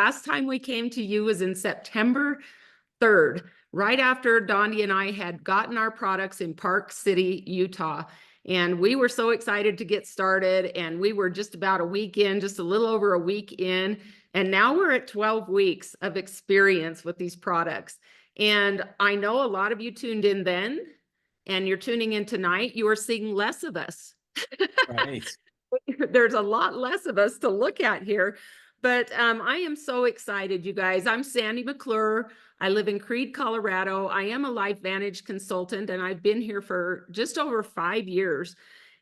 Last time we came to you was in September 3rd, right after Dondi and I had gotten our products in Park City, Utah. And we were so excited to get started. And we were just about a week in, just a little over a week in. And now we're at 12 weeks of experience with these products. And I know a lot of you tuned in then, and you're tuning in tonight. You are seeing less of us. Right. There's a lot less of us to look at here. But I am so excited, you guys. I'm Sandy McClure. I live in Creede, Colorado. I am a LifeVantage consultant, and I've been here for just over 5 years.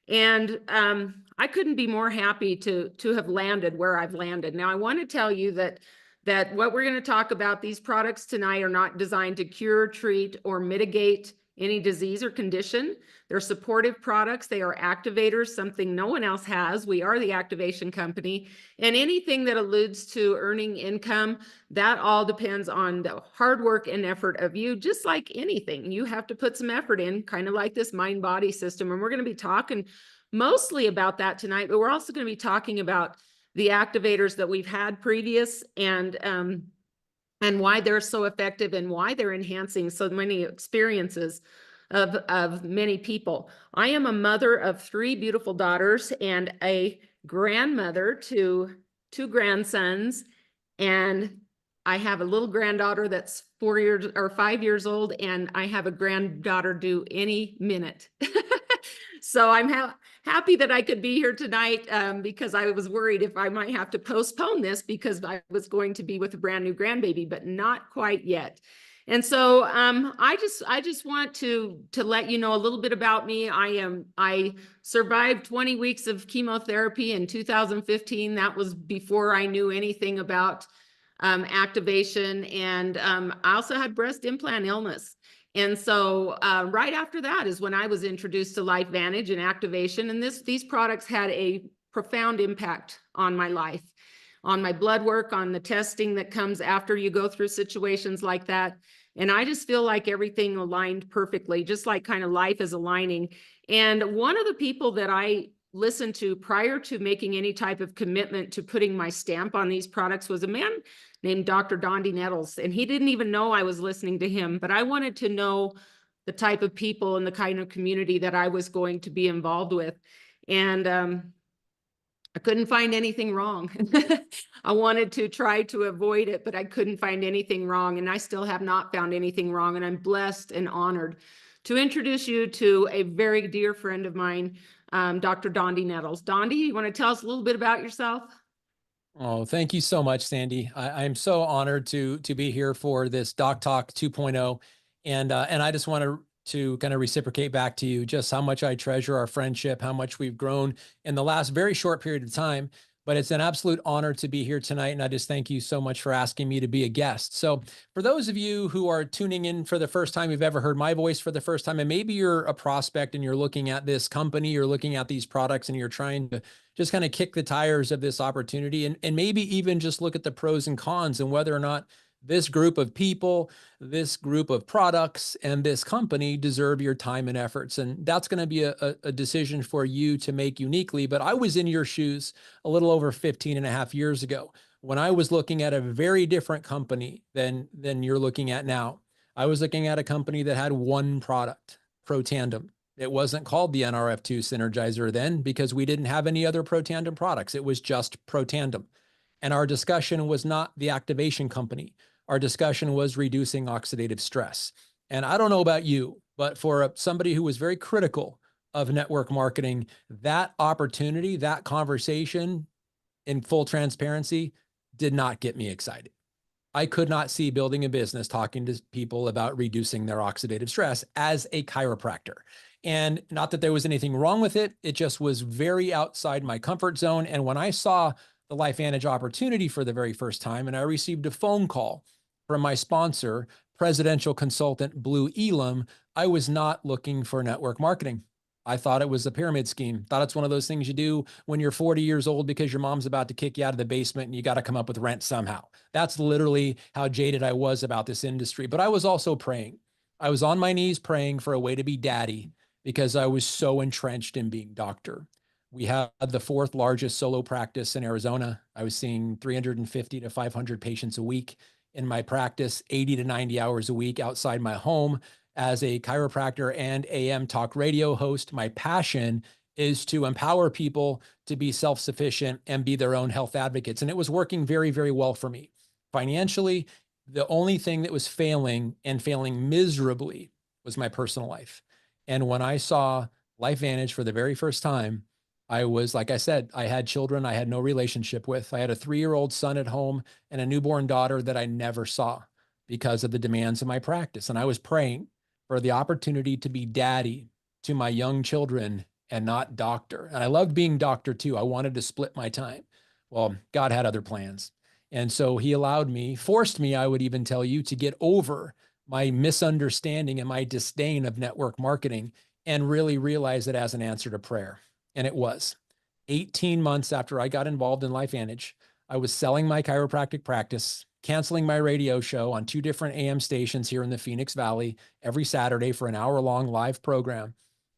And I couldn't be more happy to have landed where I've landed. Now, I want to tell you that what we're going to talk about, these products tonight are not designed to cure, treat, or mitigate any disease or condition. They're supportive products. They are activators, something no one else has. We are the activation company. And anything that alludes to earning income, that all depends on the hard work and effort of you. Just like anything, you have to put some effort in, kind of like this mind-body system. And we're going to be talking mostly about that tonight, but we're also going to be talking about the activators that we've had previous and why they're so effective and why they're enhancing so many experiences of many people. I am a mother of 3 beautiful daughters and a grandmother to 2 grandsons. And I have a little granddaughter that's 4 years or 5 years old, and I have a granddaughter due any minute. So I'm happy that I could be here tonight because I was worried if I might have to postpone this because I was going to be with a brand new grandbaby, but not quite yet. And so I just want to let you know a little bit about me. I survived 20 weeks of chemotherapy in 2015. That was before I knew anything about activation, and I also had breast implant illness. And so right after that is when I was introduced to LifeVantage and activation. And these products had a profound impact on my life, on my blood work, on the testing that comes after you go through situations like that. And I just feel like everything aligned perfectly, just like kind of life is aligning. And one of the people that I listened to prior to making any type of commitment to putting my stamp on these products was a man named Dr. Dondi Nettles. And he didn't even know I was listening to him, but I wanted to know the type of people and the kind of community that I was going to be involved with. And I couldn't find anything wrong. I wanted to try to avoid it, but I couldn't find anything wrong. And I still have not found anything wrong. And I'm blessed and honored to introduce you to a very dear friend of mine, Dr. Dondi Nettles. Dondi, you want to tell us a little bit about yourself? Oh, thank you so much, Sandy. I'm so honored to be here for this Doc Talk 2.0. And I just want to kind of reciprocate back to you just how much I treasure our friendship, how much we've grown in the last very short period of time. But it's an absolute honor to be here tonight. And I just thank you so much for asking me to be a guest. So for those of you who are tuning in for the first time, you've ever heard my voice for the first time, and maybe you're a prospect and you're looking at this company, you're looking at these products, and you're trying to just kind of kick the tires of this opportunity and maybe even just look at the pros and cons and whether or not this group of people, this group of products, and this company deserve your time and efforts. And that's going to be a decision for you to make uniquely. But I was in your shoes a little over 15 and a half years ago when I was looking at a very different company than you're looking at now. I was looking at a company that had one product, Protandim. It wasn't called the NRF2 Synergizer then because we didn't have any other Protandim products. It was just Protandim. And our discussion was not the activation company. Our discussion was reducing oxidative stress. And I don't know about you, but for somebody who was very critical of network marketing, that opportunity, that conversation in full transparency did not get me excited. I could not see building a business talking to people about reducing their oxidative stress as a chiropractor. And not that there was anything wrong with it. It just was very outside my comfort zone. And when I saw the LifeVantage opportunity for the very first time, and I received a phone call from my sponsor, presidential consultant Blue Elam, I was not looking for network marketing. I thought it was a pyramid scheme. Thought it's one of those things you do when you're 40 years old because your mom's about to kick you out of the basement and you got to come up with rent somehow. That's literally how jaded I was about this industry. But I was also praying. I was on my knees praying for a way to be daddy because I was so entrenched in being doctor. We had the fourth largest solo practice in Arizona. I was seeing 350 to 500 patients a week in my practice, 80 to 90 hours a week outside my home as a chiropractor and AM talk radio host. My passion is to empower people to be self-sufficient and be their own health advocates. And it was working very, very well for me. Financially, the only thing that was failing and failing miserably was my personal life. And when I saw LifeVantage for the very first time, I was, like I said, I had children I had no relationship with. I had a 3-year-old son at home and a newborn daughter that I never saw because of the demands of my practice. And I was praying for the opportunity to be daddy to my young children and not doctor. And I loved being doctor too. I wanted to split my time. Well, God had other plans. And so he allowed me, forced me, I would even tell you, to get over my misunderstanding and my disdain of network marketing and really realize it as an answer to prayer. And it was 18 months after I got involved in LifeVantage. I was selling my chiropractic practice, canceling my radio show on 2 different AM stations here in the Phoenix Valley every Saturday for an hour-long live program.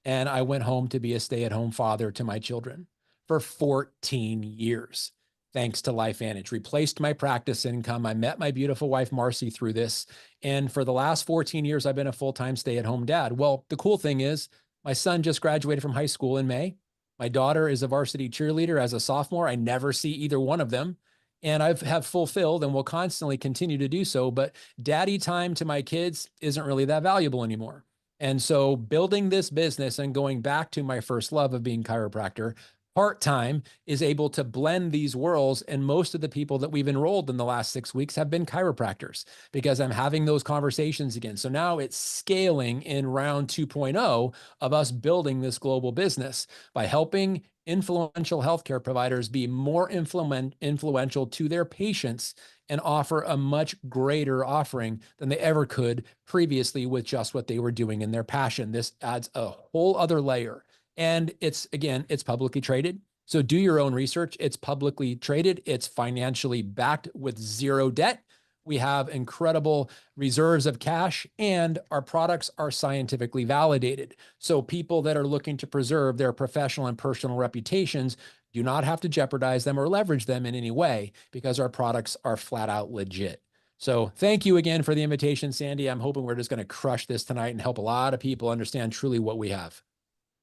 And I went home to be a stay-at-home father to my children for 14 years, thanks to LifeVantage. Replaced my practice income. I met my beautiful wife, Marcy, through this. And for the last 14 years, I've been a full-time stay-at-home dad. Well, the cool thing is my son just graduated from high school in May. My daughter is a varsity cheerleader as a sophomore. I never see either one of them. And I have fulfilled and will constantly continue to do so. But daddy time to my kids isn't really that valuable anymore. And so building this business and going back to my first love of being chiropractor, part-time is able to blend these worlds. And most of the people that we've enrolled in the last 6 weeks have been chiropractors because I'm having those conversations again. So now it's scaling in round 2.0 of us building this global business by helping influential healthcare providers be more influential to their patients and offer a much greater offering than they ever could previously with just what they were doing in their passion. This adds a whole other layer. And it's, again, it's publicly traded. So do your own research. It's publicly traded. It's financially backed with 0 debt. We have incredible reserves of cash and our products are scientifically validated. So people that are looking to preserve their professional and personal reputations do not have to jeopardize them or leverage them in any way because our products are flat out legit. So thank you again for the invitation, Sandy. I'm hoping we're just going to crush this tonight and help a lot of people understand truly what we have.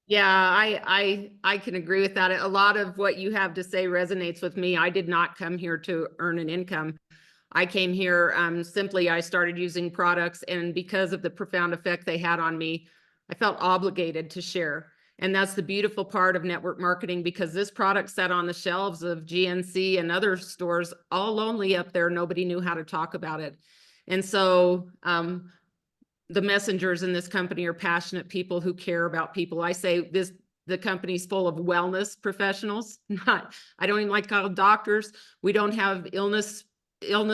Yeah, I can agree with that. A lot of what you have to say resonates with me. I did not come here to earn an income. I came here simply, I started using products, and because of the profound effect they had on me, I felt obligated to share. And that's the beautiful part of network marketing, because this product sat on the shelves of GNC and other stores all lonely up there. Nobody knew how to talk about it. And so the messengers in this company are passionate people who care about people. I say the company's full of wellness professionals. I don't even like to call them doctors. We don't have illness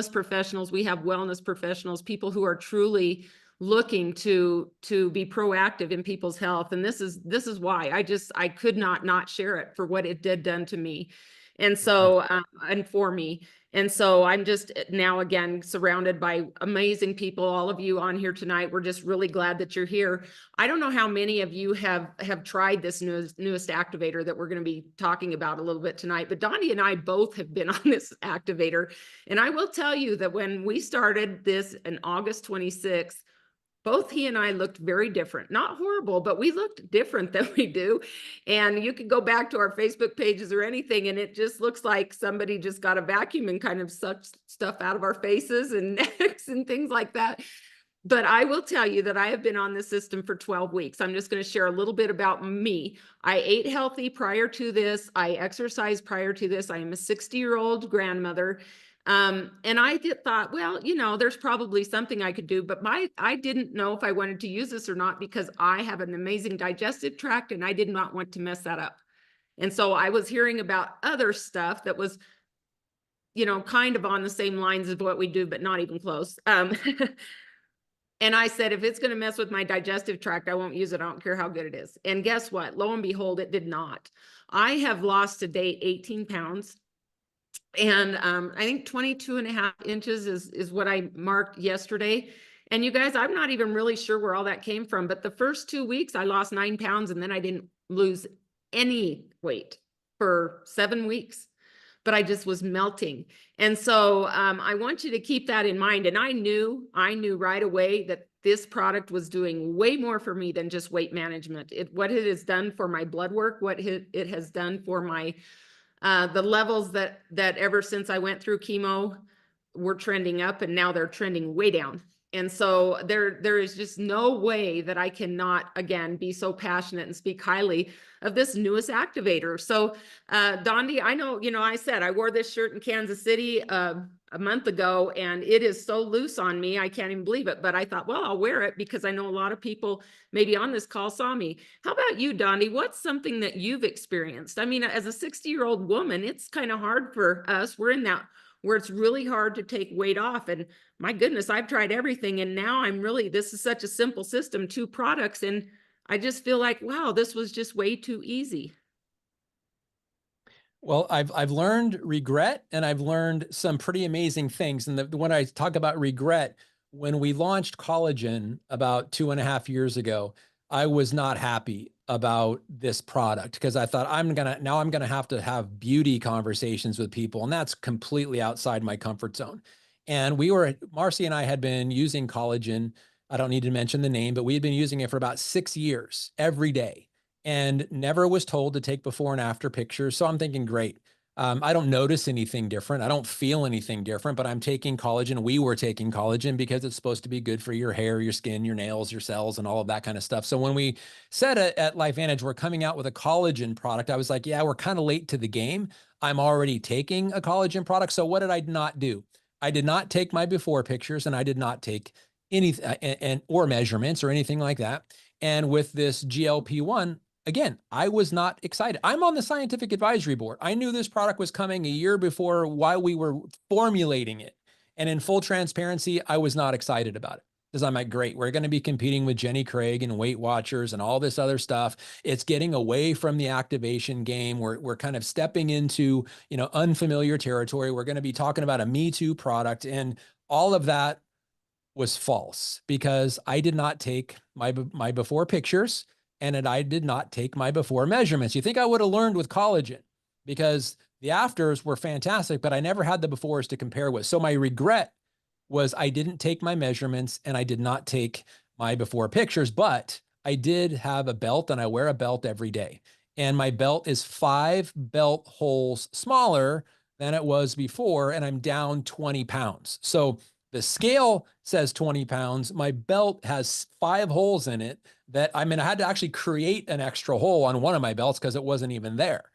professionals. We have wellness professionals, people who are truly looking to be proactive in people's health. And this is why I could not share it for what it did done to me. And so, and for me. And so I'm just now again surrounded by amazing people, all of you on here tonight. We're just really glad that you're here. I don't know how many of you have tried this newest activator that we're going to be talking about a little bit tonight, but Donnie and I both have been on this activator. And I will tell you that when we started this in August 26th, both he and I looked very different, not horrible, but we looked different than we do. And you can go back to our Facebook pages or anything, and it just looks like somebody just got a vacuum and kind of sucked stuff out of our faces and necks and things like that. But I will tell you that I have been on this system for 12 weeks. I'm just going to share a little bit about me. I ate healthy prior to this. I exercised prior to this. I am a 60-year-old grandmother. And I thought, well, there's probably something I could do, but I didn't know if I wanted to use this or not, because I have an amazing digestive tract and I did not want to mess that up. And so I was hearing about other stuff that was, kind of on the same lines as what we do, but not even close. And I said, if it's going to mess with my digestive tract, I won't use it. I don't care how good it is. And guess what? Lo and behold, it did not. I have lost to date 18 pounds. And I think 22.5 inches is what I marked yesterday. And you guys, I'm not even really sure where all that came from, but the first 2 weeks I lost 9 pounds and then I didn't lose any weight. for 7 weeks, but I just was melting. And so I want you to keep that in mind. And I knew right away that this product was doing way more for me than just weight management. What it has done for my blood work, what it has done for my the levels that ever since I went through chemo were trending up, and now they're trending way down. And so there is just no way that I cannot, again, be so passionate and speak highly of this newest activator. So Dondi, I know, I said I wore this shirt in Kansas City a month ago, and it is so loose on me, I can't even believe it. But I thought, well, I'll wear it because I know a lot of people maybe on this call saw me. How about you, Dondi? What's something that you've experienced? I mean, as a 60-year-old woman, it's kind of hard for us. We're in that where it's really hard to take weight off. And my goodness, I've tried everything. And now this is such a simple system, 2 products. And I just feel like, wow, this was just way too easy. Well, I've learned regret, and I've learned some pretty amazing things. And when I talk about regret, when we launched collagen about 2.5 years ago, I was not happy about this product because I thought I'm gonna have to have beauty conversations with people, and that's completely outside my comfort zone. And Marcy and I had been using collagen. I don't need to mention the name, but we had been using it for about 6 years every day, and never was told to take before and after pictures. So I'm thinking, great. I don't notice anything different. I don't feel anything different, but I'm taking collagen. We were taking collagen because it's supposed to be good for your hair, your skin, your nails, your cells, and all of that kind of stuff. So when we said at LifeVantage, we're coming out with a collagen product, I was like, yeah, we're kind of late to the game. I'm already taking a collagen product. So what did I not do? I did not take my before pictures, and I did not take any or measurements or anything like that. And with this GLP-1, again, I was not excited. I'm on the scientific advisory board. I knew this product was coming a year before while we were formulating it. And in full transparency, I was not excited about it because I'm like, great, we're going to be competing with Jenny Craig and Weight Watchers and all this other stuff. It's getting away from the activation game. We're kind of stepping into, unfamiliar territory. We're going to be talking about a Me Too product, and all of that was false because I did not take my before pictures, and I did not take my before measurements. You think I would have learned with collagen because the afters were fantastic, but I never had the befores to compare with. So my regret was I didn't take my measurements and I did not take my before pictures, but I did have a belt, and I wear a belt every day. And my belt is 5 belt holes smaller than it was before, and I'm down 20 pounds. So the scale says 20 pounds. My belt has 5 holes in it I had to actually create an extra hole on one of my belts because it wasn't even there.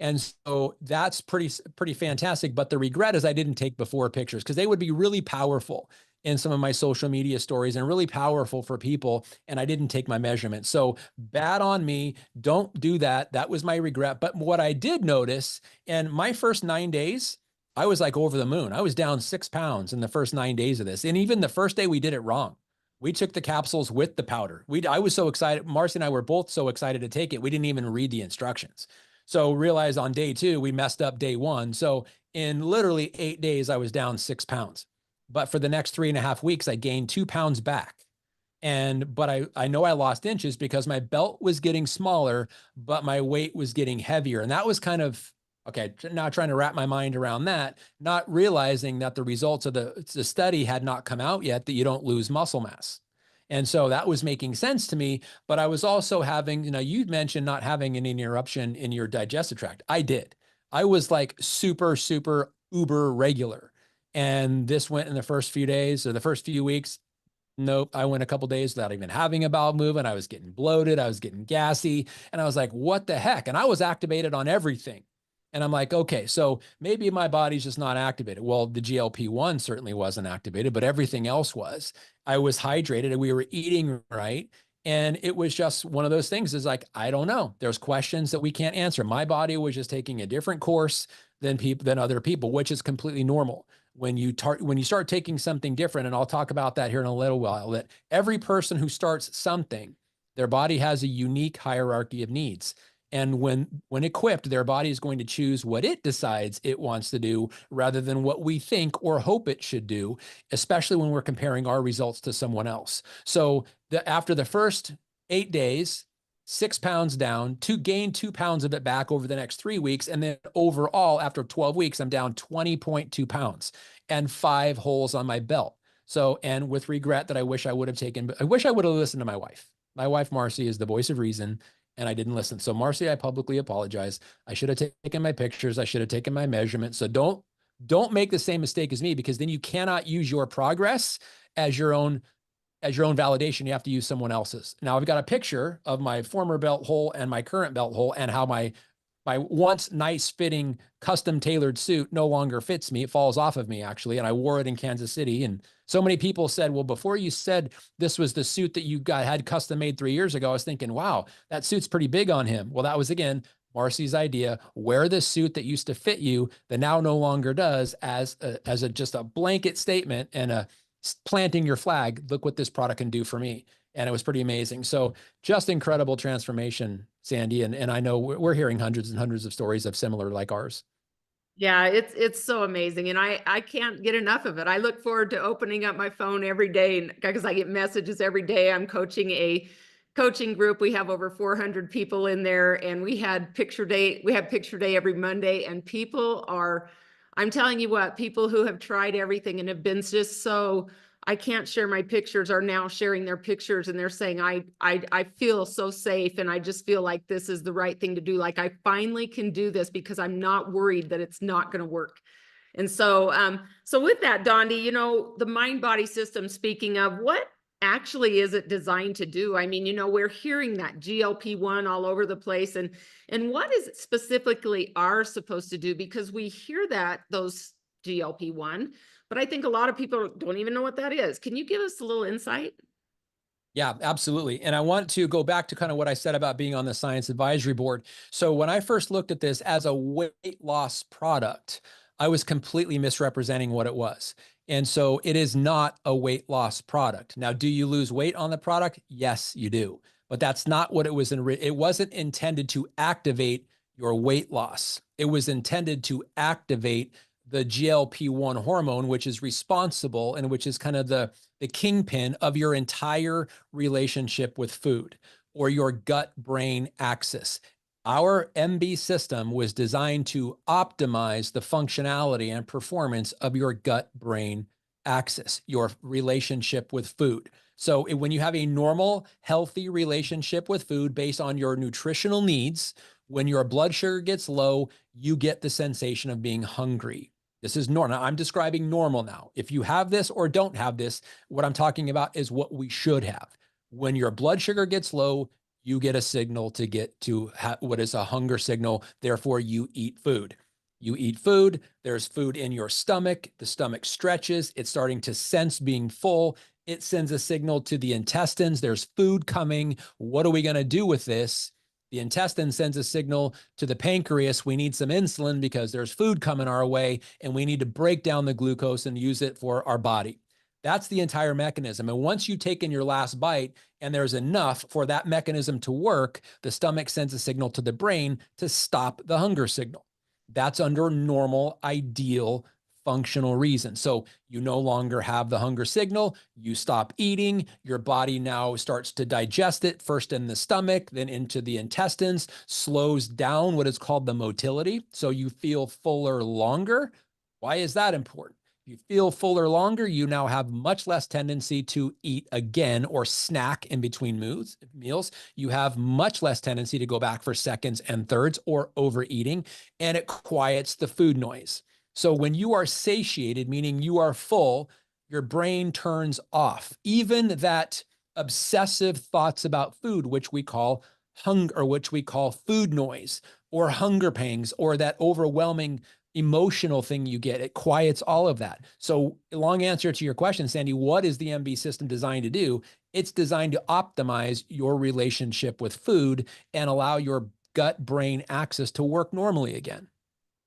And so that's pretty fantastic. But the regret is I didn't take before pictures because they would be really powerful in some of my social media stories and really powerful for people. And I didn't take my measurements. So bad on me. Don't do that. That was my regret. But what I did notice, and my first 9 days, I was like over the moon. I was down 6 pounds in the first 9 days of this. And even the first day we did it wrong. We took the capsules with the powder. I was so excited. Marcy and I were both so excited to take it. We didn't even read the instructions. So realized on day 2, we messed up day 1. So in literally 8 days, I was down 6 pounds. But for the next 3.5 weeks, I gained 2 pounds back. But I know I lost inches because my belt was getting smaller, but my weight was getting heavier. And that was kind of, okay, now trying to wrap my mind around that, not realizing that the results of the study had not come out yet, that you don't lose muscle mass. And so that was making sense to me. But I was also having, you mentioned not having any interruption in your digestive tract. I did. I was like super, super uber regular. And this went in the first few days or the first few weeks. Nope. I went a couple days without even having a bowel movement. I was getting bloated. I was getting gassy. And I was like, what the heck? And I was activated on everything. And I'm like, okay, so maybe my body's just not activated. Well, the GLP-1 certainly wasn't activated, but everything else was. I was hydrated and we were eating right. And it was just one of those things is like, I don't know. There's questions that we can't answer. My body was just taking a different course than other people, which is completely normal. When you start taking something different, and I'll talk about that here in a little while, that every person who starts something, their body has a unique hierarchy of needs. And when equipped, their body is going to choose what it decides it wants to do rather than what we think or hope it should do, especially when we're comparing our results to someone else. So after the first 8 days, 6 pounds down, to gain 2 pounds of it back over the next 3 weeks. And then overall, after 12 weeks, I'm down 20.2 pounds and 5 holes on my belt. So, and with regret that I wish I would have taken, I wish I would have listened to my wife. My wife, Marcy, is the voice of reason, and I didn't listen. So Marcy, I publicly apologize. I should have taken my pictures. I should have taken my measurements. So don't make the same mistake as me, because then you cannot use your progress as your own validation. You have to use someone else's. Now I've got a picture of my former belt hole and my current belt hole, and how my once nice fitting custom tailored suit no longer fits me. It falls off of me, actually. And I wore it in Kansas City. And so many people said, well, before you said this was the suit that you had custom made 3 years ago, I was thinking, wow, that suit's pretty big on him. Well, that was, again, Marcy's idea. Wear this suit that used to fit you that now no longer does, as just a blanket statement and planting your flag. Look what this product can do for me. And it was pretty amazing. So just incredible transformation, Sandy. And I know we're hearing hundreds and hundreds of stories of similar like ours. Yeah, it's so amazing. And I can't get enough of it. I look forward to opening up my phone every day, because I get messages every day. I'm coaching a coaching group. We have over 400 people in there, and we have picture day every Monday, and I'm telling you what, people who have tried everything and have been just so, I can't share my pictures, are now sharing their pictures, and they're saying, I feel so safe, and I just feel like this is the right thing to do. Like, I finally can do this because I'm not worried that it's not going to work. And so, so with that, Dondi, the mind body system, speaking of, what actually is it designed to do? I mean, we're hearing that GLP-1 all over the place, and what is it specifically are supposed to do? Because we hear that those GLP-1, but I think a lot of people don't even know what that is. Can you give us a little insight? Yeah, absolutely. And I want to go back to kind of what I said about being on the science advisory board. So when I first looked at this as a weight loss product, I was completely misrepresenting what it was. And so it is not a weight loss product. Now, do you lose weight on the product? Yes, you do. But that's not what it was. It wasn't intended to activate your weight loss. It was intended to activate the GLP-1 hormone, which is responsible and which is kind of the kingpin of your entire relationship with food, or your gut-brain axis. Our MB system was designed to optimize the functionality and performance of your gut-brain axis, your relationship with food. So when you have a normal, healthy relationship with food based on your nutritional needs, when your blood sugar gets low, you get the sensation of being hungry. This is normal. I'm describing normal now. If you have this or don't have this, what I'm talking about is what we should have. When your blood sugar gets low, you get a signal to get to what is a hunger signal. Therefore, you eat food. You eat food. There's food in your stomach. The stomach stretches. It's starting to sense being full. It sends a signal to the intestines. There's food coming. What are we going to do with this? The intestine sends a signal to the pancreas. We need some insulin because there's food coming our way, and we need to break down the glucose and use it for our body. That's the entire mechanism. And once you've taken your last bite and there's enough for that mechanism to work, the stomach sends a signal to the brain to stop the hunger signal. That's under normal, ideal, functional reason. So you no longer have the hunger signal, you stop eating, your body now starts to digest it, first in the stomach, then into the intestines, slows down what is called the motility. So you feel fuller longer. Why is that important? If you feel fuller longer, you now have much less tendency to eat again or snack in between meals. You have much less tendency to go back for seconds and thirds or overeating, and it quiets the food noise. So when you are satiated, meaning you are full, your brain turns off. Even that obsessive thoughts about food, which we call hunger, or which we call food noise or hunger pangs, or that overwhelming emotional thing you get, it quiets all of that. So long answer to your question, Sandy, what is the MB system designed to do? It's designed to optimize your relationship with food and allow your gut-brain axis to work normally again.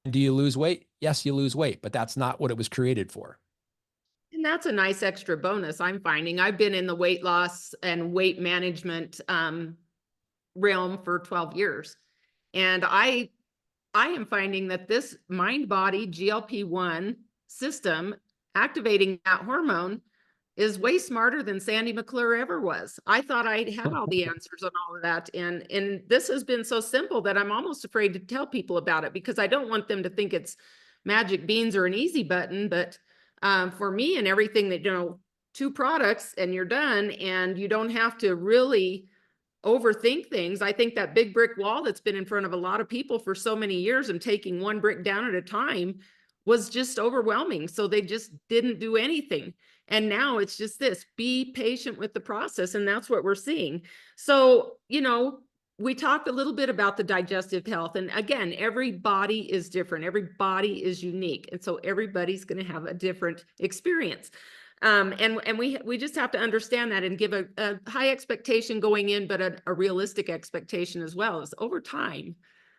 Do you lose weight? Yes, you lose weight, but that's not what it was created for. And that's a nice extra bonus. I'm finding I've been in the weight loss and weight management realm for 12 years. And I am finding that this mind body GLP-1 system activating that hormone is way smarter than Sandy McClure ever was. I thought I'd had all the answers on all of that. And this has been so simple that I'm almost afraid to tell people about it because I don't want them to think it's magic beans or an easy button. But for me and everything that, 2 products and you're done, and you don't have to really overthink things. I think that big brick wall that's been in front of a lot of people for so many years and taking one brick down at a time was just overwhelming. So they just didn't do anything. And now it's just this, be patient with the process. And that's what we're seeing. So, we talked a little bit about the digestive health. And again, every body is different. Every body is unique. And so everybody's going to have a different experience. And we just have to understand that and give a high expectation going in, but a realistic expectation as well. Is over time,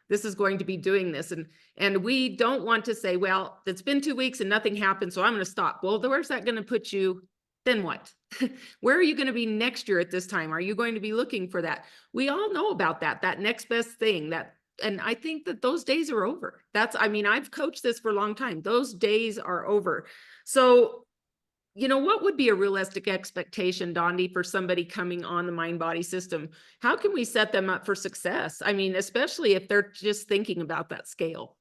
this is going to be doing this. And we don't want to say, well, it's been 2 weeks and nothing happened, so I'm going to stop. Well, where's that going to put you? Then what? Where are you going to be next year at this time? Are you going to be looking for that? We all know about that next best thing, and I think that those days are over. I've coached this for a long time. Those days are over. So, what would be a realistic expectation, Dondi, for somebody coming on the mind body system? How can we set them up for success? Especially if they're just thinking about that scale.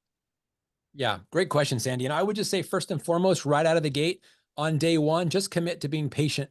Yeah, great question, Sandy. And I would just say, first and foremost, right out of the gate on day one, just commit to being patient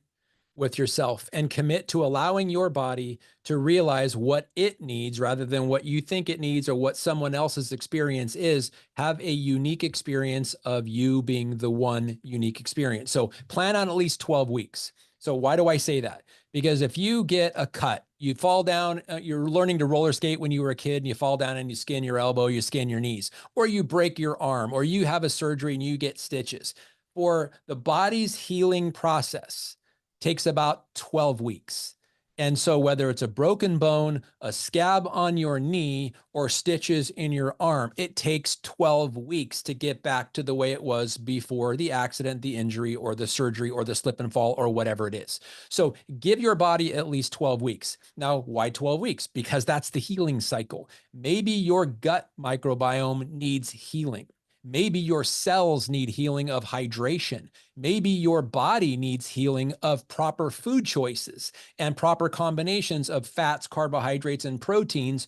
with yourself and commit to allowing your body to realize what it needs rather than what you think it needs or what someone else's experience is. Have a unique experience of you being the one unique experience. So plan on at least 12 weeks. So why do I say that? Because if you get a cut, you fall down, you're learning to roller skate when you were a kid and you fall down and you skin your elbow, you skin your knees, or you break your arm, or you have a surgery and you get stitches. For the body's healing process takes about 12 weeks. And so whether it's a broken bone, a scab on your knee, or stitches in your arm, it takes 12 weeks to get back to the way it was before the accident, the injury, or the surgery, or the slip and fall, or whatever it is. So give your body at least 12 weeks. Now, why 12 weeks? Because that's the healing cycle. Maybe your gut microbiome needs healing. Maybe your cells need healing of hydration. Maybe your body needs healing of proper food choices and proper combinations of fats, carbohydrates, and proteins,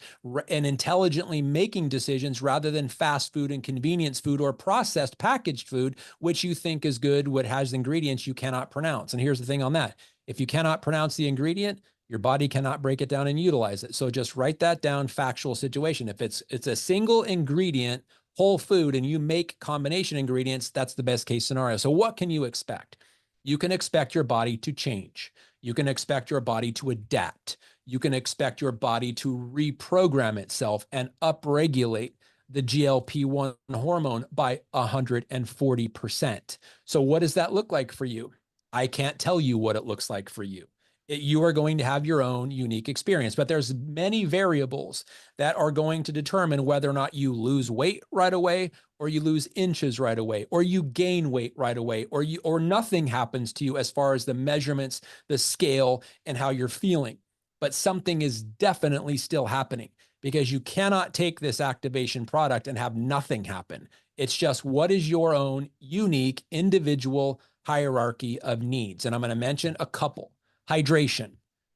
and intelligently making decisions rather than fast food and convenience food or processed packaged food, which you think is good, what has ingredients you cannot pronounce. And here's the thing on that. If you cannot pronounce the ingredient, your body cannot break it down and utilize it. So just write that down, factual situation. If it's a single ingredient, whole food, and you make combination ingredients, that's the best case scenario. So what can you expect? You can expect your body to change. You can expect your body to adapt. You can expect your body to reprogram itself and upregulate the GLP-1 hormone by 140%. So what does that look like for you? I can't tell you what it looks like for you. You are going to have your own unique experience, but there's many variables that are going to determine whether or not you lose weight right away, or you lose inches right away, or you gain weight right away, or nothing happens to you as far as the measurements, the scale, and how you're feeling. But something is definitely still happening, because you cannot take this activation product and have nothing happen. It's just, what is your own unique individual hierarchy of needs? And I'm going to mention a couple. Hydration.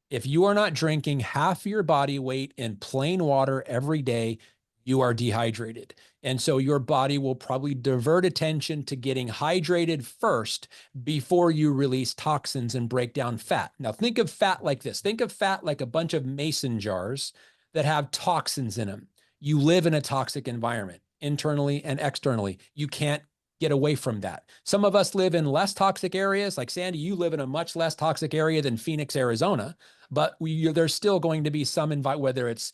If you are not drinking half your body weight in plain water every day, you are dehydrated. And so your body will probably divert attention to getting hydrated first before you release toxins and break down fat. Now think of fat like this. Think of fat like a bunch of mason jars that have toxins in them. You live in a toxic environment, internally and externally. You can't get away from that. Some of us live in less toxic areas. Like Sandy, you live in a much less toxic area than Phoenix, Arizona, but there's still going to be some whether it's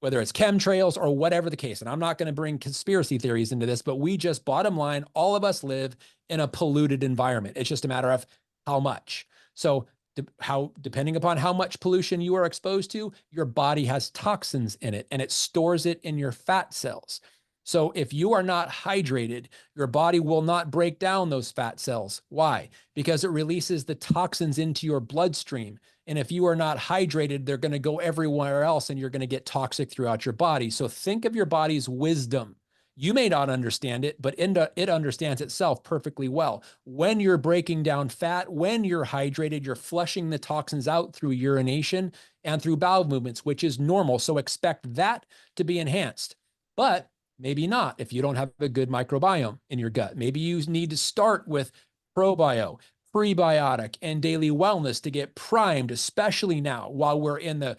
chemtrails or whatever the case. And I'm not going to bring conspiracy theories into this, but bottom line, all of us live in a polluted environment. It's just a matter of how much. So depending upon how much pollution you are exposed to, your body has toxins in it and it stores it in your fat cells. So if you are not hydrated, your body will not break down those fat cells. Why? Because it releases the toxins into your bloodstream. And if you are not hydrated, they're going to go everywhere else and you're going to get toxic throughout your body. So think of your body's wisdom You may not understand it, but it understands itself perfectly well. When you're breaking down fat, when you're hydrated, you're flushing the toxins out through urination and through bowel movements, which is normal. So expect that to be enhanced. But maybe not if you don't have a good microbiome in your gut. Maybe you need to start with probio, prebiotic, and daily wellness to get primed, especially now while we're in the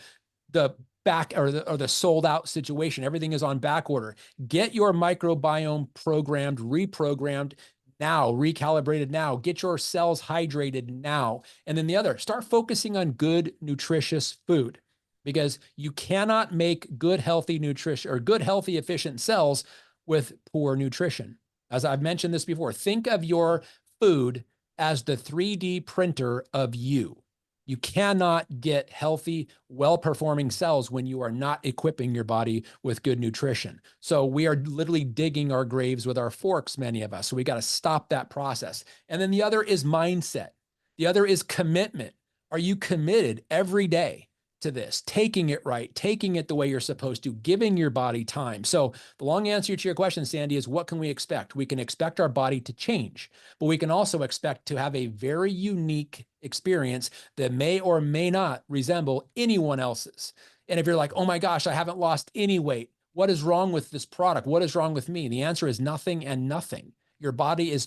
back or the sold out situation. Everything is on back order. Get your microbiome programmed, reprogrammed now, recalibrated now. Get your cells hydrated now. And then the other, start focusing on good, nutritious food, because you cannot make good, healthy nutrition or good, healthy, efficient cells with poor nutrition. As I've mentioned this before, think of your food as the 3D printer of you. You cannot get healthy, well-performing cells when you are not equipping your body with good nutrition. So we are literally digging our graves with our forks, many of us. So we got to stop that process. And then the other is mindset. The other is commitment. Are you committed every day to this, taking it right, taking it the way you're supposed to, giving your body time? So the long answer to your question, Sandy, is what can we expect? We can expect our body to change, but we can also expect to have a very unique experience that may or may not resemble anyone else's. And if you're like, oh my gosh, I haven't lost any weight, what is wrong with this product? What is wrong with me? The answer is nothing and nothing. Your body is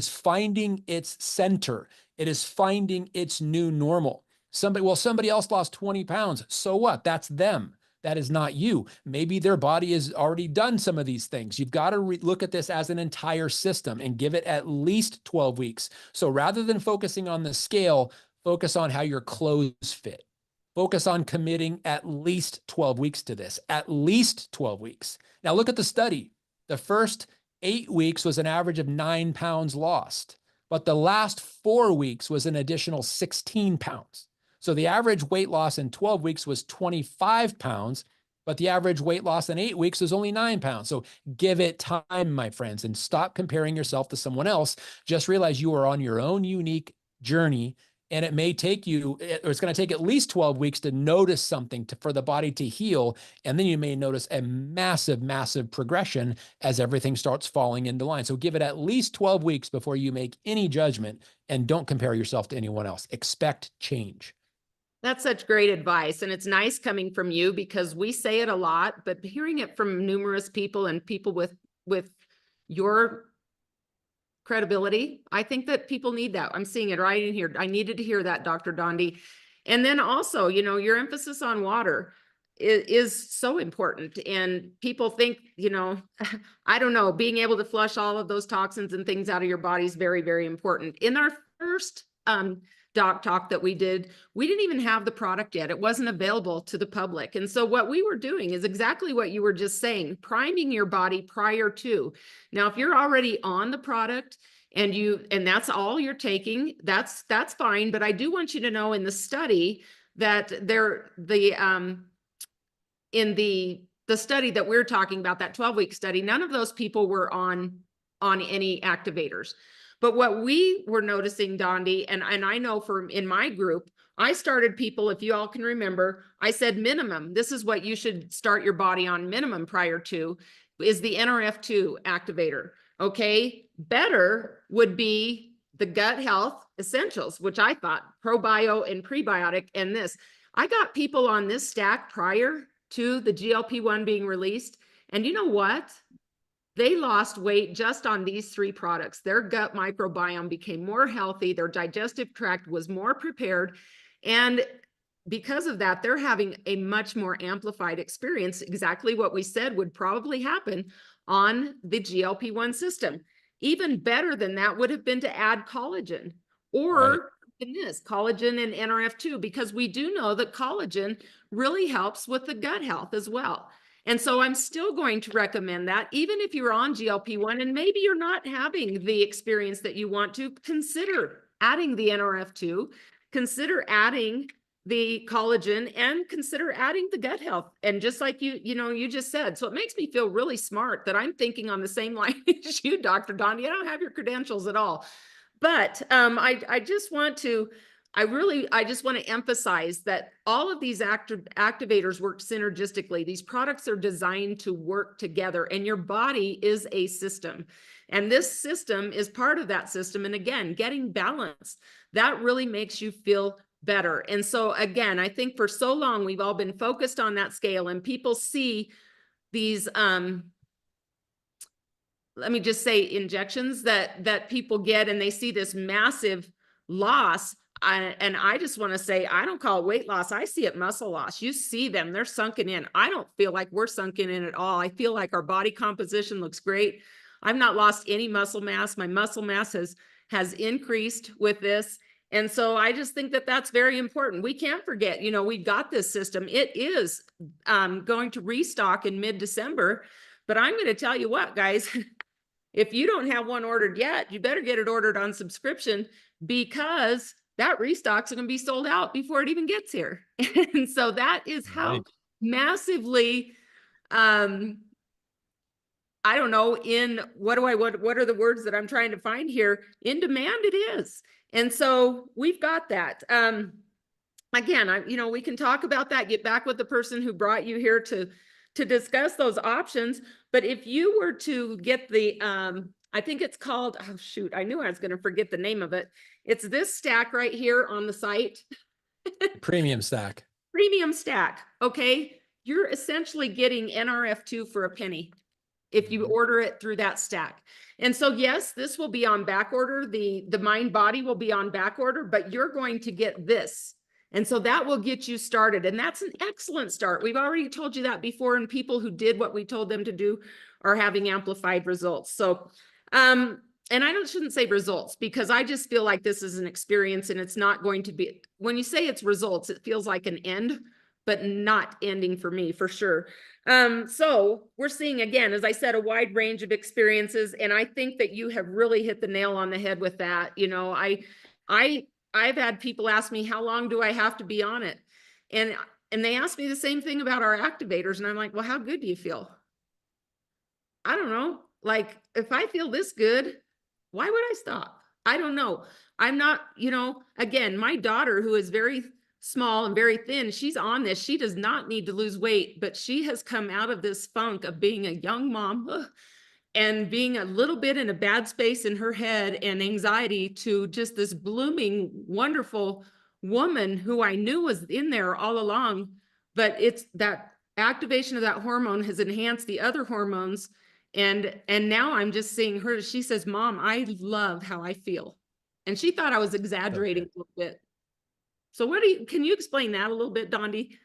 finding its center. It is finding its new normal. Somebody else lost 20 pounds. So what? That's them. That is not you. Maybe their body has already done some of these things. You've got to look at this as an entire system and give it at least 12 weeks. So rather than focusing on the scale, focus on how your clothes fit. Focus on committing at least 12 weeks to this, at least 12 weeks. Now look at the study. The first 8 weeks was an average of 9 pounds lost, but the last 4 weeks was an additional 16 pounds. So the average weight loss in 12 weeks was 25 pounds, but the average weight loss in 8 weeks was only 9 pounds. So give it time, my friends, and stop comparing yourself to someone else. Just realize you are on your own unique journey, and it may take you, or it's going to take at least 12 weeks to notice something for the body to heal. And then you may notice a massive, massive progression as everything starts falling into line. So give it at least 12 weeks before you make any judgment, and don't compare yourself to anyone else. Expect change. That's such great advice. And it's nice coming from you, because we say it a lot, but hearing it from numerous people and people with your credibility, I think that people need that. I'm seeing it right in here. I needed to hear that, Dr. Dondi. And then also, your emphasis on water is so important. And people think, I don't know, being able to flush all of those toxins and things out of your body is very, very important. In our first Doc Talk that we didn't even have the product yet. It wasn't available to the public. And so what we were doing is exactly what you were just saying, priming your body prior to. Now, if you're already on the product and that's all you're taking, that's fine. But I do want you to know in the study that in the study that we're talking about, that 12-week study, none of those people were on any activators. But what we were noticing, Dondi, and I know in my group, I started people, if you all can remember, I said minimum, this is what you should start your body on minimum prior to, is the NRF2 activator, okay? Better would be the gut health essentials, which I thought probio and prebiotic and this. I got people on this stack prior to the GLP-1 being released, and you know what? They lost weight just on these 3 products. Their gut microbiome became more healthy. Their digestive tract was more prepared. And because of that, they're having a much more amplified experience, exactly what we said would probably happen on the GLP-1 system. Even better than that would have been to add collagen, or in this collagen and NRF2, because we do know that collagen really helps with the gut health as well. And so I'm still going to recommend that, even if you're on GLP-1 and maybe you're not having the experience that you want to, consider adding the NRF2, consider adding the collagen, and consider adding the gut health. And just like you just said, so it makes me feel really smart that I'm thinking on the same line as you, Dr. Dondi. I don't have your credentials at all, but I just want to I just want to emphasize that all of these activators work synergistically. These products are designed to work together, and your body is a system. And this system is part of that system. And again, getting balanced, that really makes you feel better. And so again, I think for so long, we've all been focused on that scale, and people see these, let me just say, injections that people get, and they see this massive loss. And I just want to say, I don't call it weight loss. I see it muscle loss. You see them, they're sunken in. I don't feel like we're sunken in at all. I feel like our body composition looks great. I've not lost any muscle mass. My muscle mass has increased with this. And so I just think that that's very important. We can't forget, you know, we've got this system. It is going to restock in mid-December, but I'm going to tell you what, guys, if you don't have one ordered yet, you better get it ordered on subscription, because that restock's going to be sold out before it even gets here. And so that is how massively, I don't know, in what are the words that I'm trying to find here? In demand it is. And so we've got that. Again, you know, we can talk about that, get back with the person who brought you here to discuss those options. But if you were to get the, I think it's called, oh shoot, I knew I was going to forget the name of it. It's this stack right here on the site. Premium stack. Premium stack. Okay. You're essentially getting NRF2 for a penny if you order it through that stack. And so, yes, this will be on back order. The Mind Body will be on back order, but you're going to get this. And so that will get you started. And that's an excellent start. We've already told you that before, and people who did what we told them to do are having amplified results. So, and I shouldn't say results, because I just feel like this is an experience, and it's not going to be, when you say it's results, it feels like an end, but not ending for me, for sure. So we're seeing, again, as I said, a wide range of experiences. And I think that you have really hit the nail on the head with that. You know, I've had people ask me, how long do I have to be on it? And they ask me the same thing about our activators. And I'm like, well, how good do you feel? I don't know. Like, if I feel this good, why would I stop? I don't know. I'm not, you know, again, my daughter, who is very small and very thin, she's on this. She does not need to lose weight, but she has come out of this funk of being a young mom and being a little bit in a bad space in her head and anxiety, to just this blooming, wonderful woman who I knew was in there all along. But it's that activation of that hormone has enhanced the other hormones. And now I'm just seeing her. She says, Mom, I love how I feel. And she thought I was exaggerating a little bit. So can you explain that a little bit, Dondi?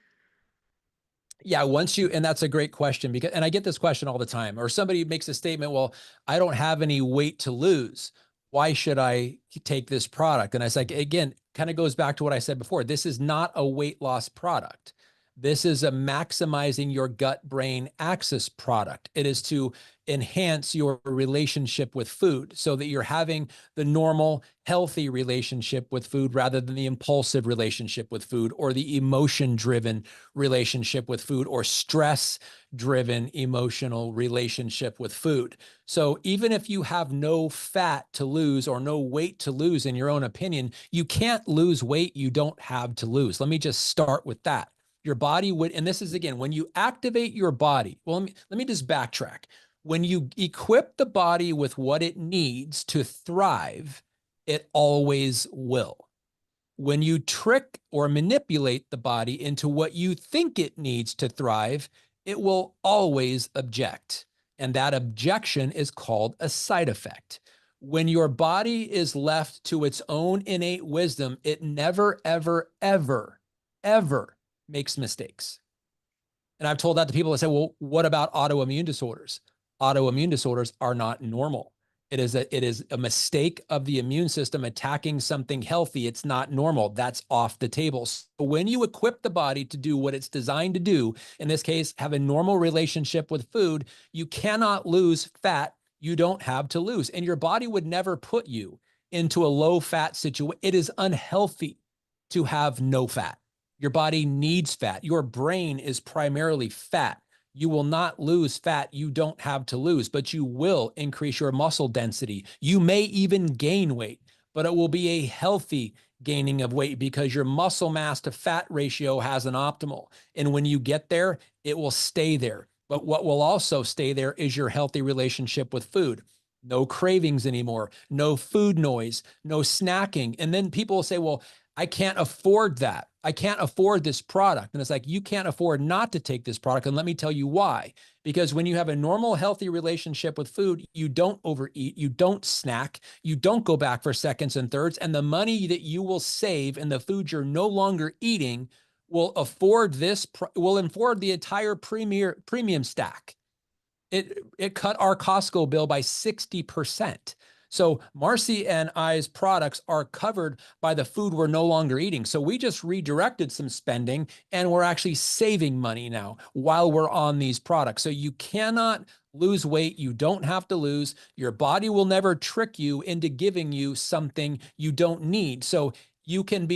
Yeah, and that's a great question, because, and I get this question all the time, or somebody makes a statement, well, I don't have any weight to lose. Why should I take this product? And I say, again, kind of goes back to what I said before. This is not a weight loss product. This is a maximizing your gut-brain axis product. It is to enhance your relationship with food so that you're having the normal, healthy relationship with food rather than the impulsive relationship with food, or the emotion-driven relationship with food, or stress-driven emotional relationship with food. So even if you have no fat to lose or no weight to lose, in your own opinion, you can't lose weight you don't have to lose. Let me just start with that. Your body would, and this is, again, when you activate your body, well, let me just backtrack. When you equip the body with what it needs to thrive, it always will. When you trick or manipulate the body into what you think it needs to thrive, it will always object. And that objection is called a side effect. When your body is left to its own innate wisdom, it never, ever, ever, ever makes mistakes. And I've told that to people that say, well, what about autoimmune disorders? Autoimmune disorders are not normal. It is a mistake of the immune system attacking something healthy. It's not normal. That's off the table. So when you equip the body to do what it's designed to do, in this case, have a normal relationship with food, you cannot lose fat you don't have to lose. And your body would never put you into a low fat situation. It is unhealthy to have no fat. Your body needs fat. Your brain is primarily fat. You will not lose fat you don't have to lose, but you will increase your muscle density. You may even gain weight, but it will be a healthy gaining of weight because your muscle mass to fat ratio has an optimal. And when you get there, it will stay there. But what will also stay there is your healthy relationship with food. No cravings anymore, no food noise, no snacking. And then people will say, well, I can't afford that. I can't afford this product. And it's like, you can't afford not to take this product. And let me tell you why. Because when you have a normal, healthy relationship with food, you don't overeat, you don't snack, you don't go back for seconds and thirds. And the money that you will save in the food you're no longer eating will afford the entire premium stack. It cut our Costco bill by 60%. So Marcy and I's products are covered by the food we're no longer eating. So we just redirected some spending and we're actually saving money now while we're on these products. So you cannot lose weight. You don't have to lose. Your body will never trick you into giving you something you don't need. So you could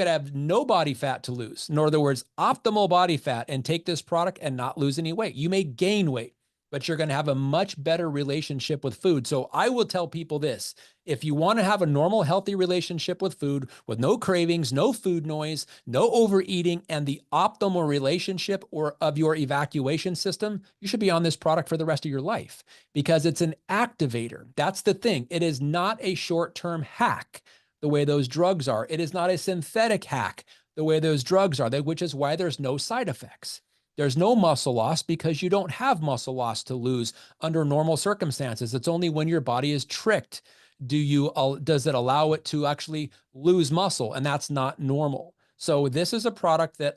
have no body fat to lose. In other words, optimal body fat, and take this product and not lose any weight. You may gain weight, but you're going to have a much better relationship with food. So I will tell people this: if you want to have a normal, healthy relationship with food, with no cravings, no food noise, no overeating, and the optimal relationship of your evacuation system, you should be on this product for the rest of your life, because it's an activator. That's the thing. It is not a short-term hack the way those drugs are. It is not a synthetic hack the way those drugs are, which is why there's no side effects. There's no muscle loss because you don't have muscle loss to lose under normal circumstances. It's only when your body is tricked does it allow it to actually lose muscle, and that's not normal. So this is a product that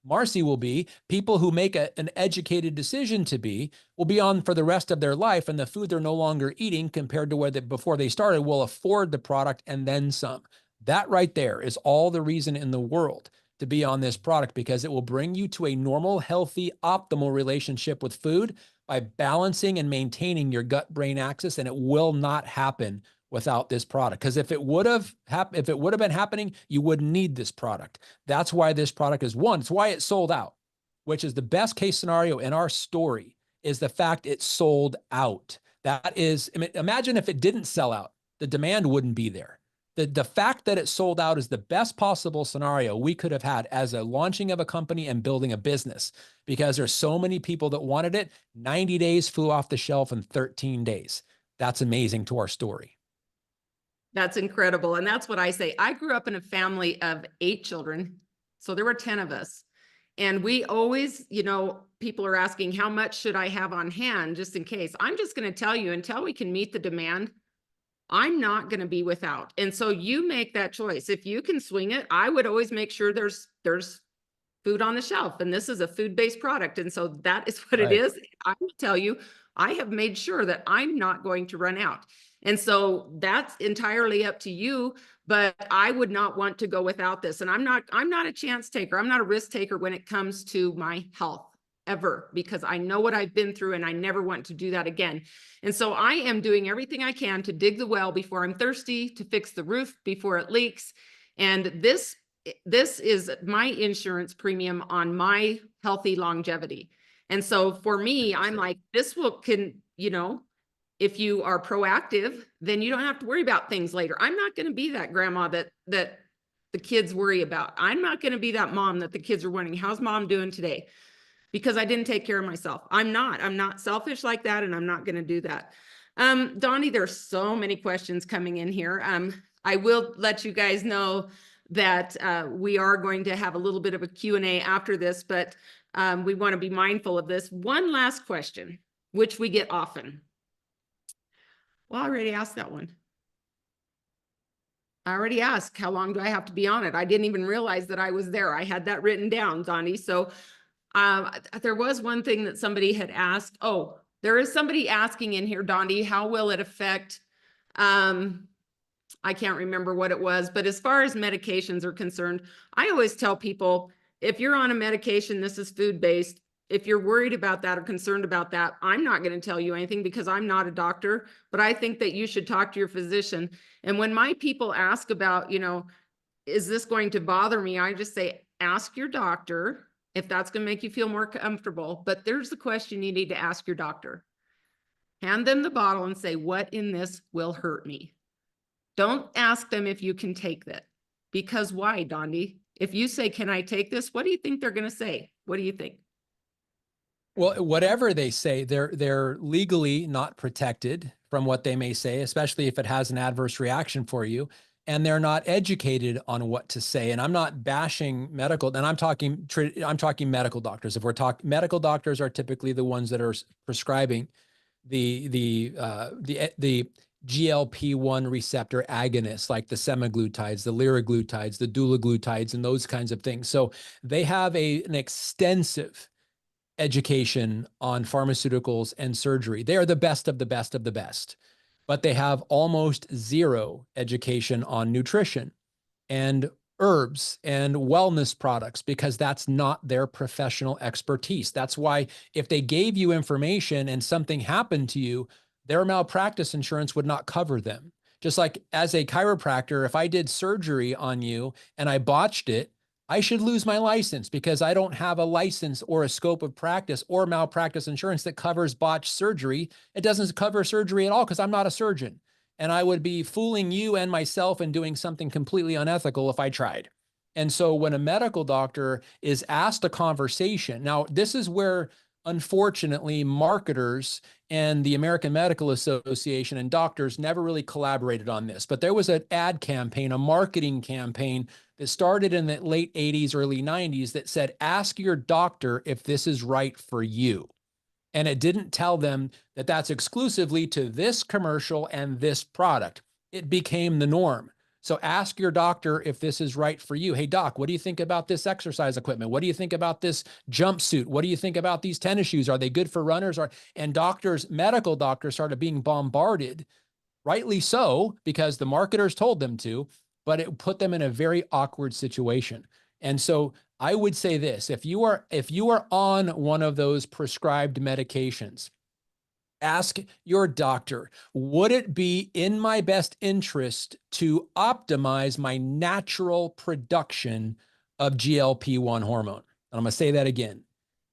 Marcy will be, people who make an educated decision will be on for the rest of their life, and the food they're no longer eating compared to before they started will afford the product and then some. That right there is all the reason in the world to be on this product, because it will bring you to a normal, healthy, optimal relationship with food by balancing and maintaining your gut-brain axis, and it will not happen without this product. Because if it would have been happening, you wouldn't need this product. That's why this product is one. It's why it sold out, which is the best case scenario in our story, is the fact it sold out. That is, imagine if it didn't sell out, the demand wouldn't be there. The fact that it sold out is the best possible scenario we could have had as a launching of a company and building a business, because there's so many people that wanted it. 90 days flew off the shelf in 13 days. That's amazing to our story. That's incredible. And that's what I say. I grew up in a family of 8 children. So there were 10 of us. And we always, people are asking, how much should I have on hand just in case? I'm just going to tell you, until we can meet the demand, I'm not going to be without. And so you make that choice. If you can swing it, I would always make sure there's food on the shelf, and this is a food-based product. And so that is what it is. I will tell you, I have made sure that I'm not going to run out. And so that's entirely up to you, but I would not want to go without this. And I'm not a chance taker. I'm not a risk taker when it comes to my health, ever, because I know what I've been through and I never want to do that again. And so I am doing everything I can to dig the well before I'm thirsty, to fix the roof before it leaks. And this is my insurance premium on my healthy longevity. And so for me, I'm like, if you are proactive, then you don't have to worry about things later. I'm not going to be that grandma that the kids worry about. I'm not going to be that mom that the kids are wondering, how's mom doing today? Because I didn't take care of myself. I'm not selfish like that, and I'm not going to do that. Donnie, there's so many questions coming in here. I will let you guys know that we are going to have a little bit of a Q&A after this, but we want to be mindful of this. One last question, which we get often. Well, I already asked that one. I already asked, how long do I have to be on it? I didn't even realize that I was there. I had that written down, Donnie. So there was one thing that somebody had asked. Oh, there is somebody asking in here, Donnie, how will it affect, I can't remember what it was, but as far as medications are concerned, I always tell people, if you're on a medication, this is food-based. If you're worried about that or concerned about that, I'm not going to tell you anything because I'm not a doctor, but I think that you should talk to your physician. And when my people ask about, is this going to bother me? I just say, ask your doctor if that's going to make you feel more comfortable. But there's the question you need to ask your doctor. Hand them the bottle and say, what in this will hurt me? Don't ask them if you can take that. Because why, Dondi? If you say, can I take this? What do you think they're going to say? What do you think? Well, whatever they say, they're legally not protected from what they may say, especially if it has an adverse reaction for you, and they're not educated on what to say. And I'm not bashing medical, and I'm talking medical doctors. If we're talking medical doctors, are typically the ones that are prescribing the GLP-1 receptor agonists, like the semaglutides, the liraglutides, the dulaglutides, and those kinds of things. So they have an extensive education on pharmaceuticals and surgery. They are the best of the best of the best, but they have almost zero education on nutrition and herbs and wellness products, because that's not their professional expertise. That's why if they gave you information and something happened to you, their malpractice insurance would not cover them. Just like as a chiropractor, if I did surgery on you and I botched it, I should lose my license because I don't have a license or a scope of practice or malpractice insurance that covers botched surgery. It doesn't cover surgery at all because I'm not a surgeon. And I would be fooling you and myself and doing something completely unethical if I tried. And so when a medical doctor is asked a conversation, now this is where unfortunately marketers and the American Medical Association and doctors never really collaborated on this. But there was an ad campaign, a marketing campaign that started in the late 80s, early 90s that said, ask your doctor if this is right for you. And it didn't tell them that that's exclusively to this commercial and this product. It became the norm. So ask your doctor if this is right for you. Hey, doc, what do you think about this exercise equipment? What do you think about this jumpsuit? What do you think about these tennis shoes? Are they good for runners? And doctors, medical doctors started being bombarded, rightly so, because the marketers told them to, but it put them in a very awkward situation. And so I would say this, if you are on one of those prescribed medications, ask your doctor, would it be in my best interest to optimize my natural production of GLP-1 hormone? And I'm going to say that again.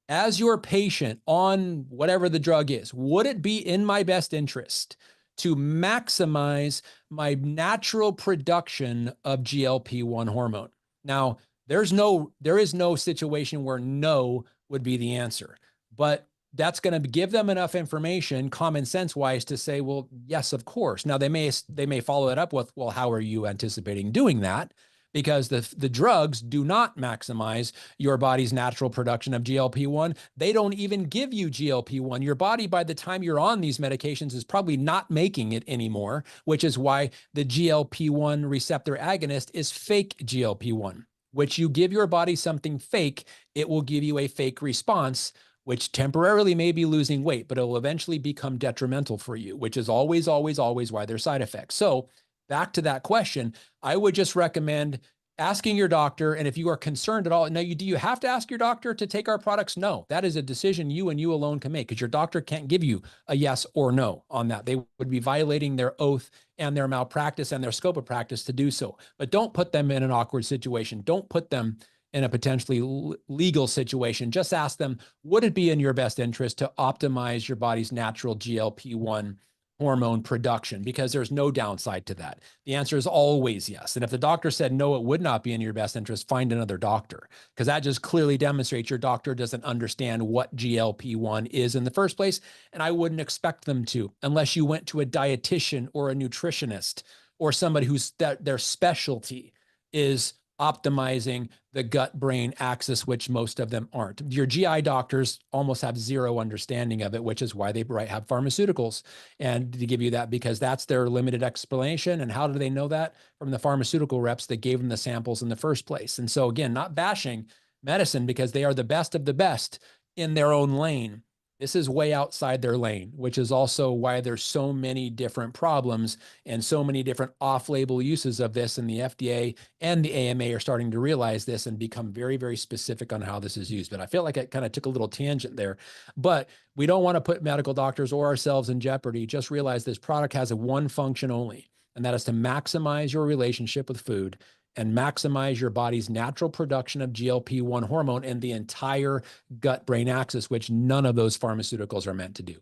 As your patient on whatever the drug is, would it be in my best interest to maximize my natural production of GLP-1 hormone? Now, there is no situation where no would be the answer, but that's going to give them enough information, common sense wise, to say, well, yes, of course. Now they may follow it up with, well, how are you anticipating doing that? Because the drugs do not maximize your body's natural production of GLP-1. They don't even give you GLP-1. Your body, by the time you're on these medications, is probably not making it anymore, which is why the GLP-1 receptor agonist is fake GLP-1, which you give your body something fake, it will give you a fake response, which temporarily may be losing weight, but it will eventually become detrimental for you, which is always, always, always why there's side effects. So back to that question, I would just recommend asking your doctor. And if you are concerned at all, now do you have to ask your doctor to take our products? No, that is a decision you and you alone can make, because your doctor can't give you a yes or no on that. They would be violating their oath and their malpractice and their scope of practice to do so. But don't put them in an awkward situation. Don't put them in a potentially legal situation. Just ask them, would it be in your best interest to optimize your body's natural GLP-1 hormone production? Because there's no downside to that. The answer is always yes. And if the doctor said no, it would not be in your best interest, find another doctor, because that just clearly demonstrates your doctor doesn't understand what GLP-1 is in the first place. And I wouldn't expect them to, unless you went to a dietitian or a nutritionist or somebody who's their specialty is optimizing the gut-brain axis, which most of them aren't. Your GI doctors almost have zero understanding of it, which is why they have pharmaceuticals. And to give you that, because that's their limited explanation. And how do they know that? From the pharmaceutical reps that gave them the samples in the first place. And so again, not bashing medicine, because they are the best of the best in their own lane. This is way outside their lane, which is also why there's so many different problems and so many different off-label uses of this. And the FDA and the AMA are starting to realize this and become very, very specific on how this is used. But I feel like I kind of took a little tangent there. But we don't want to put medical doctors or ourselves in jeopardy. Just realize this product has one function only, and that is to maximize your relationship with food and maximize your body's natural production of GLP-1 hormone and the entire gut-brain axis, which none of those pharmaceuticals are meant to do.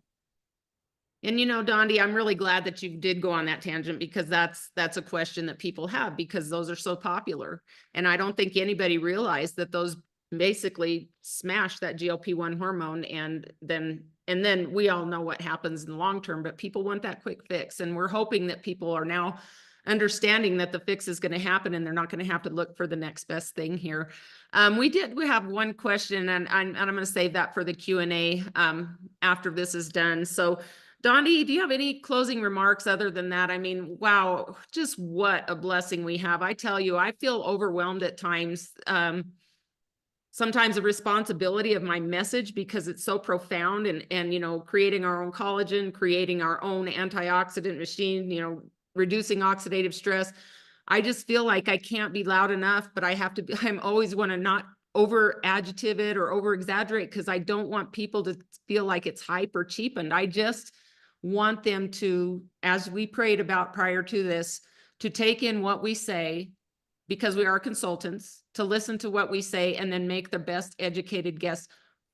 And you know, Dondi, I'm really glad that you did go on that tangent because that's a question that people have because those are so popular. And I don't think anybody realized that those basically smash that GLP-1 hormone and then we all know what happens in the long term, but people want that quick fix. And we're hoping that people are now understanding that the fix is going to happen and they're not going to have to look for the next best thing here. We have one question and I'm going to save that for the Q&A after this is done. So Dondi, do you have any closing remarks other than that? I mean, wow, just what a blessing we have. I tell you, I feel overwhelmed at times. Sometimes the responsibility of my message because it's so profound and, you know, creating our own collagen, creating our own antioxidant machine, you know, reducing oxidative stress. I just feel like I can't be loud enough, but I have to be, I'm always want to not over adjective it or over exaggerate because I don't want people to feel like it's hype or cheapened. I just want them to, as we prayed about prior to this, to take in what we say because we are consultants, to listen to what we say and then make the best educated guess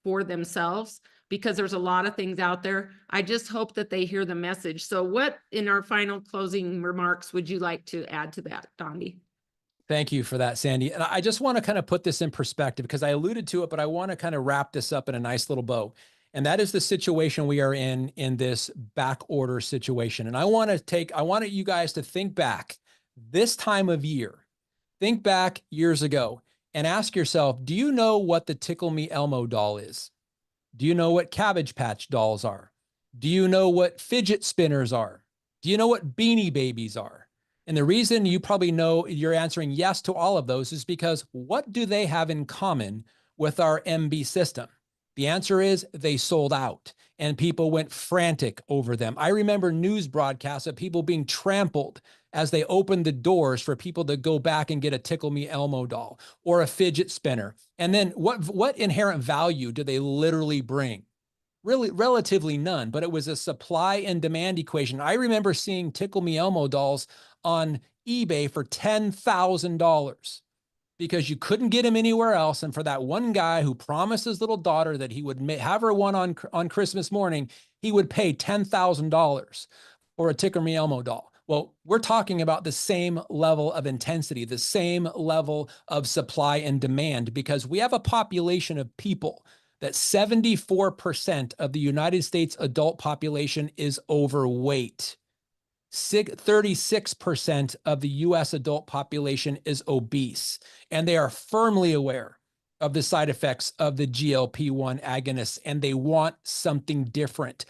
for themselves because there's a lot of things out there. I just hope that they hear the message. So what in our final closing remarks would you like to add to that, Dondi? Thank you for that, Sandy. And I just want to kind of put this in perspective because I alluded to it, but I want to kind of wrap this up in a nice little bow. And that is the situation we are in this back order situation. And I want you guys to think back this time of year, think back years ago and ask yourself, do you know what the Tickle Me Elmo doll is? Do you know what Cabbage Patch dolls are? Do you know what fidget spinners are? Do you know what Beanie Babies are? And the reason you probably know you're answering yes to all of those is because what do they have in common with our MB system? The answer is they sold out and people went frantic over them. I remember news broadcasts of people being trampled as they opened the doors for people to go back and get a Tickle Me Elmo doll or a fidget spinner. And then what inherent value do they literally bring? Really, relatively none, but it was a supply and demand equation. I remember seeing Tickle Me Elmo dolls on eBay for $10,000 because you couldn't get him anywhere else. And for that one guy who promised his little daughter that he would have her one on Christmas morning, he would pay $10,000 for a Tickle Me Elmo doll. Well, we're talking about the same level of intensity, the same level of supply and demand, because we have a population of people that 74% of the United States adult population is overweight. 36% of the US adult population is obese, and they are firmly aware of the side effects of the GLP-1 agonists, and they want something different.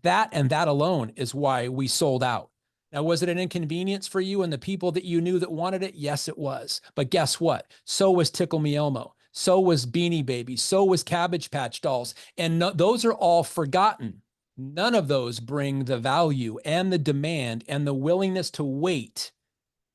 That and that alone is why we sold out. Now, was it an inconvenience for you and the people that you knew that wanted it? Yes, it was. But guess what? So was Tickle Me Elmo. So was Beanie Baby. So was Cabbage Patch dolls. And those are all forgotten. None of those bring the value and the demand and the willingness to wait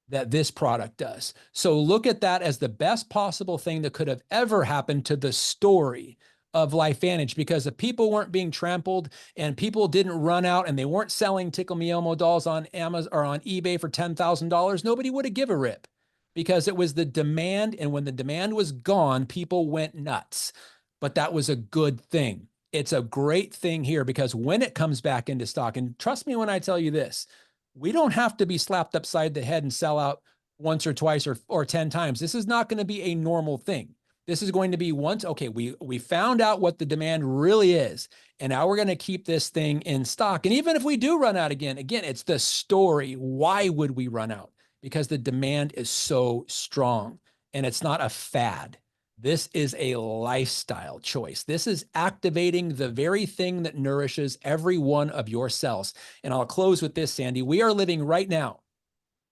that this product does. So look at that as the best possible thing that could have ever happened to the story of LifeVantage, because if people weren't being trampled and people didn't run out and they weren't selling Tickle Me Elmo dolls on Amazon or on eBay for $10,000, nobody would have given a rip because it was the demand. And when the demand was gone, people went nuts. But that was a good thing. It's a great thing here because when it comes back into stock, and trust me when I tell you this, we don't have to be slapped upside the head and sell out once or twice or 10 times. This is not going to be a normal thing. This is going to be once, okay, we found out what the demand really is, and now we're going to keep this thing in stock. And even if we do run out again, it's the story. Why would we run out? Because the demand is so strong, and it's not a fad. This is a lifestyle choice. This is activating the very thing that nourishes every one of your cells. And I'll close with this, Sandy. We are living right now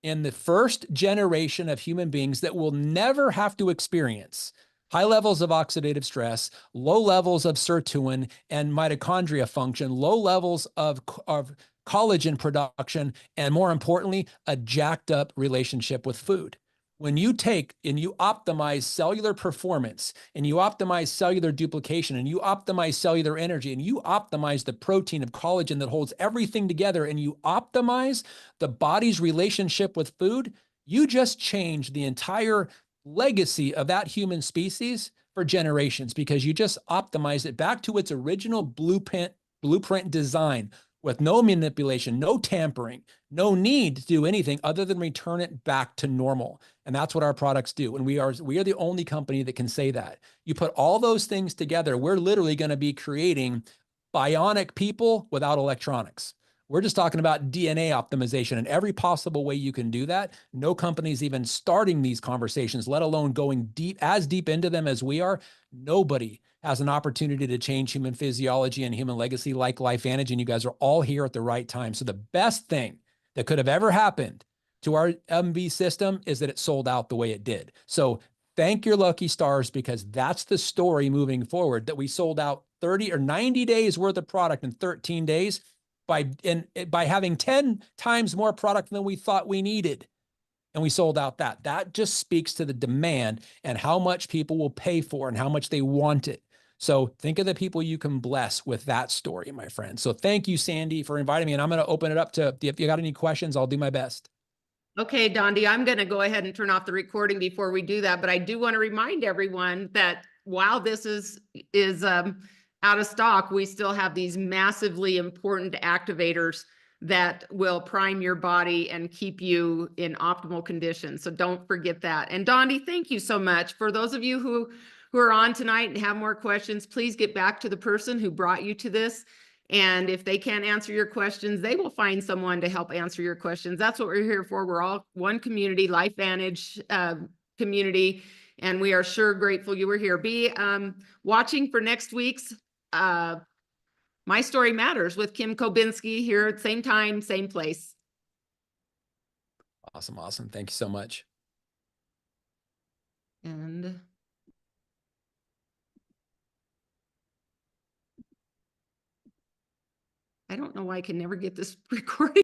in the first generation of human beings that will never have to experience high levels of oxidative stress, low levels of sirtuin and mitochondria function, low levels of collagen production, and more importantly, a jacked up relationship with food. When you take and you optimize cellular performance and you optimize cellular duplication and you optimize cellular energy and you optimize the protein of collagen that holds everything together and you optimize the body's relationship with food, you just change the entire legacy of that human species for generations because you just optimize it back to its original blueprint design, with no manipulation, no tampering, no need to do anything other than return it back to normal. And that's what our products do. And we are the only company that can say that. You put all those things together, we're literally going to be creating bionic people without electronics. We're just talking about DNA optimization and every possible way you can do that. No company's even starting these conversations, let alone going as deep into them as we are. Nobody has an opportunity to change human physiology and human legacy like LifeVantage, and you guys are all here at the right time. So the best thing that could have ever happened to our MV system is that it sold out the way it did. So thank your lucky stars, because that's the story moving forward, that we sold out 30 or 90 days worth of product in 13 days by having 10 times more product than we thought we needed. And we sold out that. That just speaks to the demand and how much people will pay for and how much they want it. So think of the people you can bless with that story, my friend. So thank you, Sandy, for inviting me. And I'm going to open it up to, if you got any questions, I'll do my best. Okay, Dondi, I'm going to go ahead and turn off the recording before we do that, but I do want to remind everyone that while this is out of stock, we still have these massively important activators that will prime your body and keep you in optimal condition. So don't forget that. And Dondi, thank you so much. For those of you who are on tonight and have more questions, please get back to the person who brought you to this. And if they can't answer your questions, they will find someone to help answer your questions. That's what we're here for. We're all one community, LifeVantage community, and we are sure grateful you were here. Be watching for next week's My Story Matters with Kim Kobinski here at same time, same place. Awesome. Awesome. Thank you so much. And I don't know why I can never get this recording.